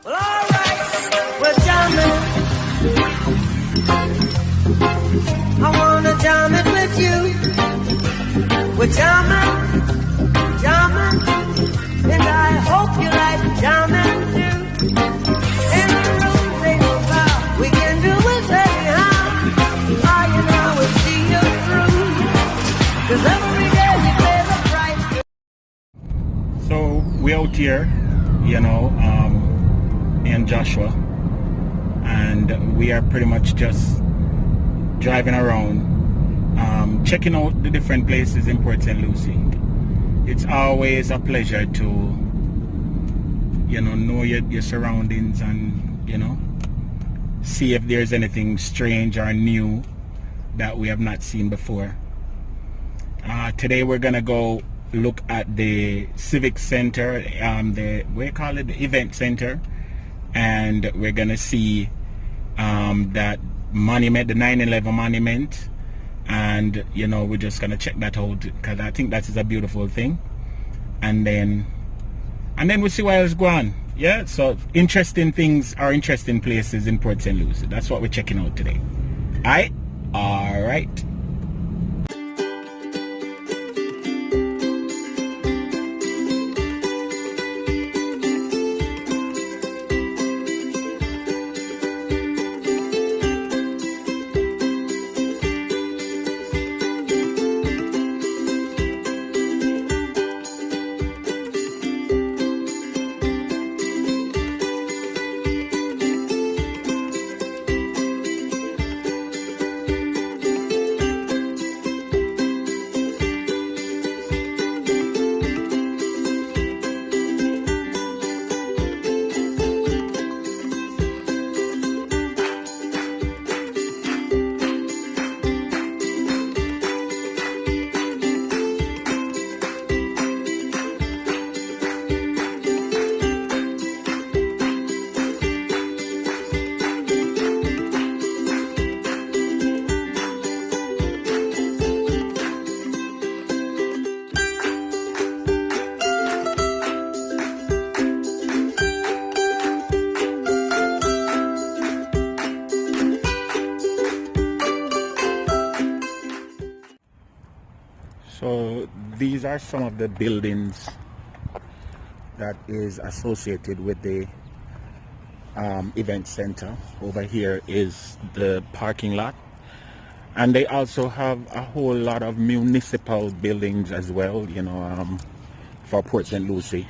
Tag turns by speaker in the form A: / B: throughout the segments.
A: Well, alright, we're jamming. I wanna jam it with you. We're jamming, jamming, and I hope you like jamming too. In the room, they go by. We can do it anyhow. I and I will see you through. 'Cause every day we pay the price.
B: So we're out here, in Joshua, and we are pretty much just driving around, checking out the different places in Port St. Lucie. It's always a pleasure to know your surroundings and see if there's anything strange or new that we have not seen before. Today we're gonna go look at the civic center, the event center, and we're gonna see that monument, the 9/11 monument, and we're just gonna check that out because I think that is a beautiful thing, and then we'll see what else go on. Yeah, so interesting things are interesting places in Port St. Lucie. That's what we're checking out today. All right. So these are some of the buildings that is associated with the event center. Over here is the parking lot, and they also have a whole lot of municipal buildings as well, for Port St. Lucie,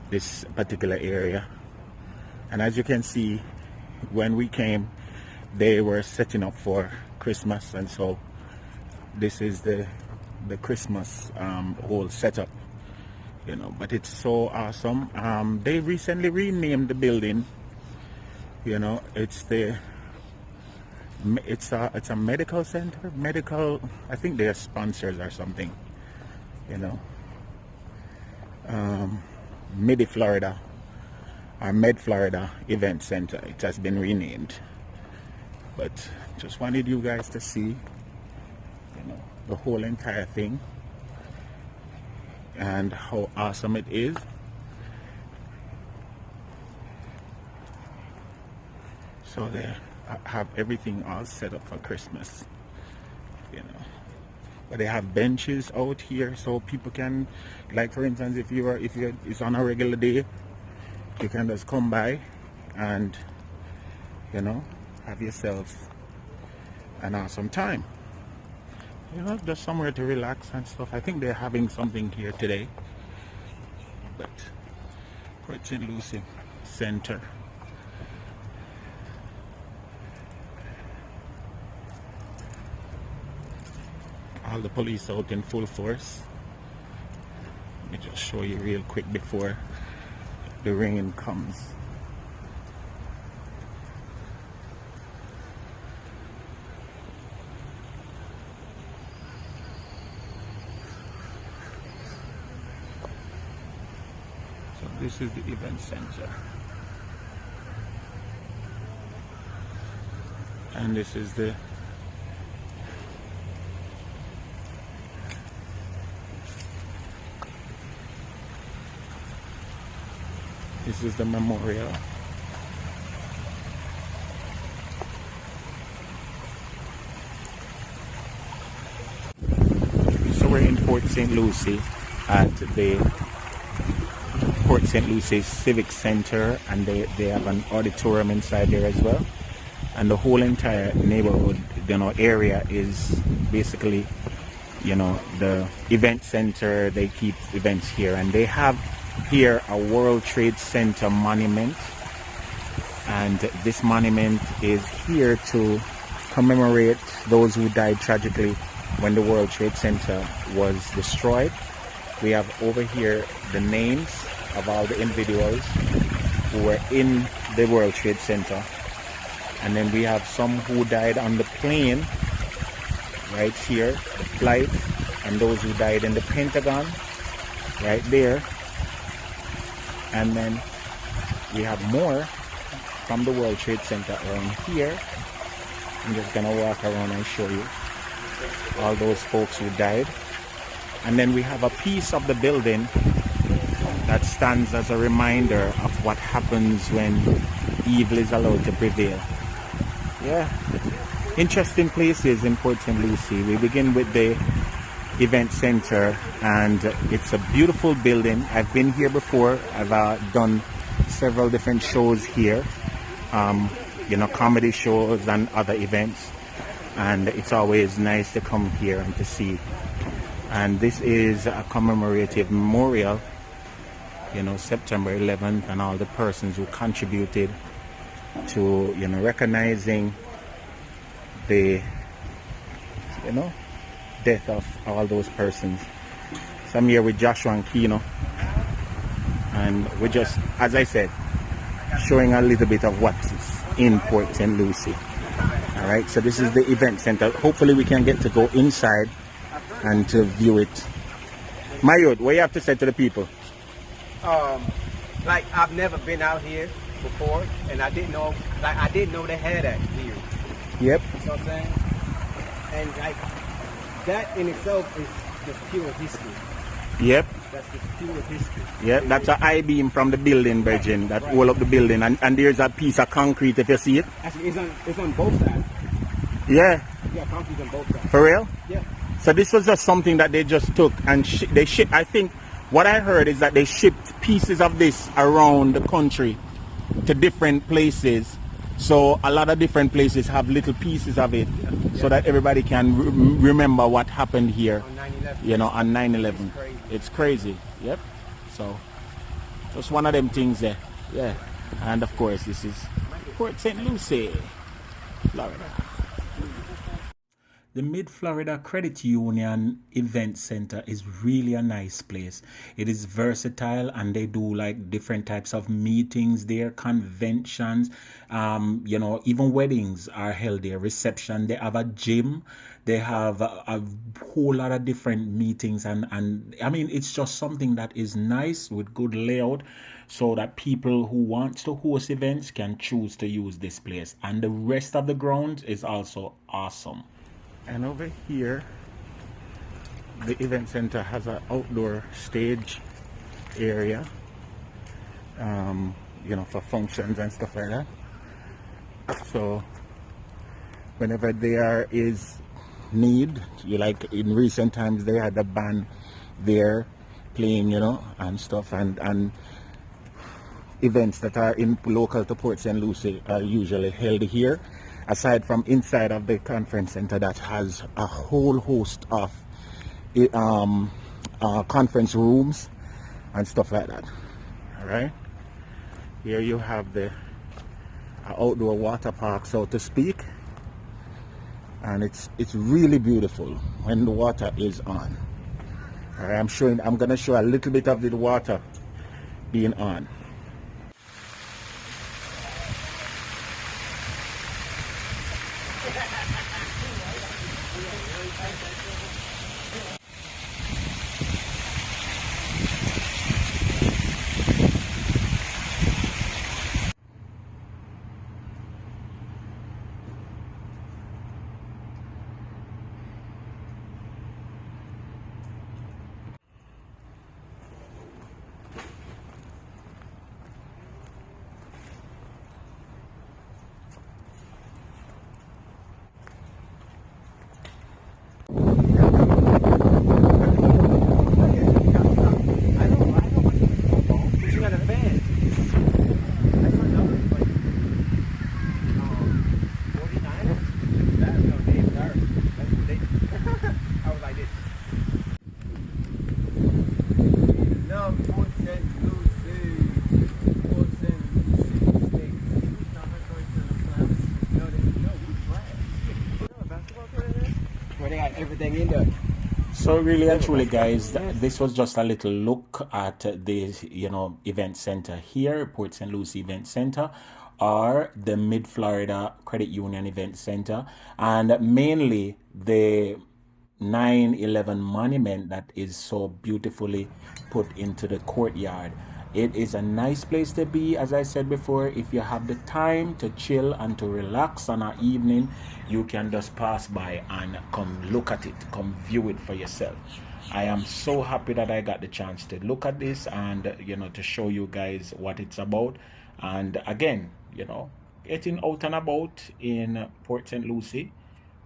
B: this particular area. And as you can see, when we came, they were setting up for Christmas, and so this is the Christmas whole setup, but it's so awesome. They recently renamed the building. It's a medical center, I think they're sponsors or something, MidFlorida or MidFlorida Event Center. It has been renamed, but just wanted you guys to see the whole entire thing and how awesome it is. So they have everything all set up for Christmas, but they have benches out here so people can, like for instance, if it's on a regular day, you can just come by and have yourself an awesome time. Just somewhere to relax and stuff. I think they're having something here today. But Port St. Lucie Center. All the police out in full force. Let me just show you real quick before the rain comes. This is the event center, and this is the memorial. Port St. Lucie at the Port St. Lucie Civic Center, and they have an auditorium inside there as well. And the whole entire neighborhood, area is basically, the event center. They keep events here, and they have here a World Trade Center monument. And this monument is here to commemorate those who died tragically when the World Trade Center was destroyed. We have over here the names of all the individuals who were in the World Trade Center. And then we have some who died on the plane right here, the flight, and those who died in the Pentagon right there. And then we have more from the World Trade Center around here. I'm just gonna walk around and show you all those folks who died. And then we have a piece of the building that stands as a reminder of what happens when evil is allowed to prevail. Yeah, interesting places in Port St. Lucie. We begin with the event center, and it's a beautiful building. I've been here before. I've done several different shows here, comedy shows and other events, and it's always nice to come here and to see. And this is a commemorative memorial, September 11th, and all the persons who contributed to recognizing the death of all those persons. So I'm here with Joshua and Kino, and we're just, as I said, showing a little bit of what's in Port St. Lucie. All right, so this is the event center. Hopefully we can get to go inside and to view it. Mayud, what you have to say to the people?
C: Like, I've never been out here before, and I didn't know they had that here.
B: Yep.
C: You know what I'm saying? And like, that in itself is just pure history.
B: Yep.
C: That's just pure history.
B: Yep, that's an I-beam from the building, Virgin, that wall up the building, and there's a piece of concrete if you see it.
C: Actually, it's on both sides.
B: Yeah.
C: Yeah, concrete on both sides.
B: For real?
C: Yeah.
B: So this was just something that they just took and they shipped. I think what I heard is that they shipped pieces of this around the country to different places. So a lot of different places have little pieces of it, so that everybody can remember what happened here. On 9/11. On 9/11. It's crazy. Yep. So just one of them things there. Yeah. And of course this is Port St. Lucie, Florida. The MidFlorida Credit Union Event Center is really a nice place. It is versatile, and they do like different types of meetings there, conventions, even weddings are held there, reception. They have a gym. They have a whole lot of different meetings, and I mean, it's just something that is nice with good layout, so that people who want to host events can choose to use this place. And the rest of the grounds is also awesome. And over here, the event center has an outdoor stage area, for functions and stuff like that. So whenever there is need, like in recent times, they had a band there playing, and stuff, and events that are local to Port St. Lucie are usually held here. Aside from inside of the conference center that has a whole host of conference rooms and stuff like that. All right, here you have the outdoor water park, so to speak, and it's really beautiful when the water is on. All right, I'm gonna show a little bit of the water being on. So really and truly, guys, this was just a little look at the event center here, Port St. Lucie Event Center, or the Mid-Florida Credit Union Event Center, and mainly the 9/11 monument that is so beautifully put into the courtyard. It is a nice place to be, as I said before. If you have the time to chill and to relax on an evening, you can just pass by and come look at it, come view it for yourself. I am so happy that I got the chance to look at this and to show you guys what it's about. And again, getting out and about in Port St. Lucie,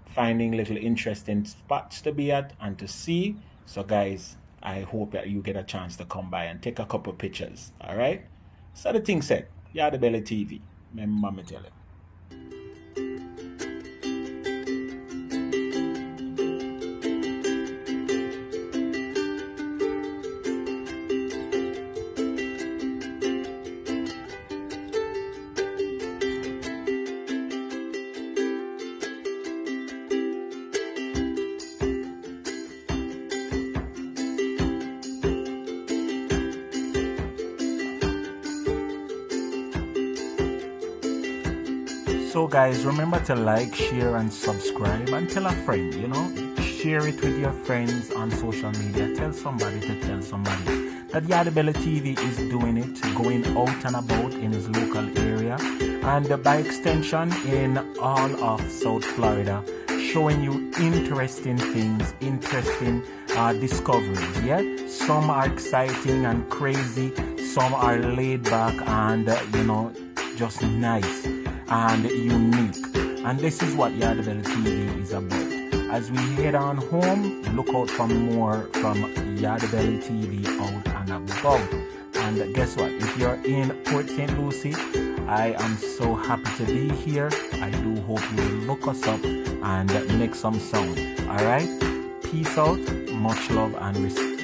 B: finding little interesting spots to be at and to see. So guys, I hope that you get a chance to come by and take a couple pictures. All right. So the thing said, Yardie Belly TV. My mama tell you. So guys, remember to like, share and subscribe, and tell a friend, share it with your friends on social media. Tell somebody to tell somebody that Yardie Belly TV is doing it, going out and about in his local area, and by extension in all of South Florida, showing you interesting things, interesting discoveries. Yeah, some are exciting and crazy, some are laid back and just nice and unique. And this is what Yardie Belly TV is about. As we head on home, look out for more from Yardie Belly TV out and about. And guess what? If you're in Port St. Lucie, I am so happy to be here. I do hope you will look us up and make some sound. Alright? Peace out, much love and respect.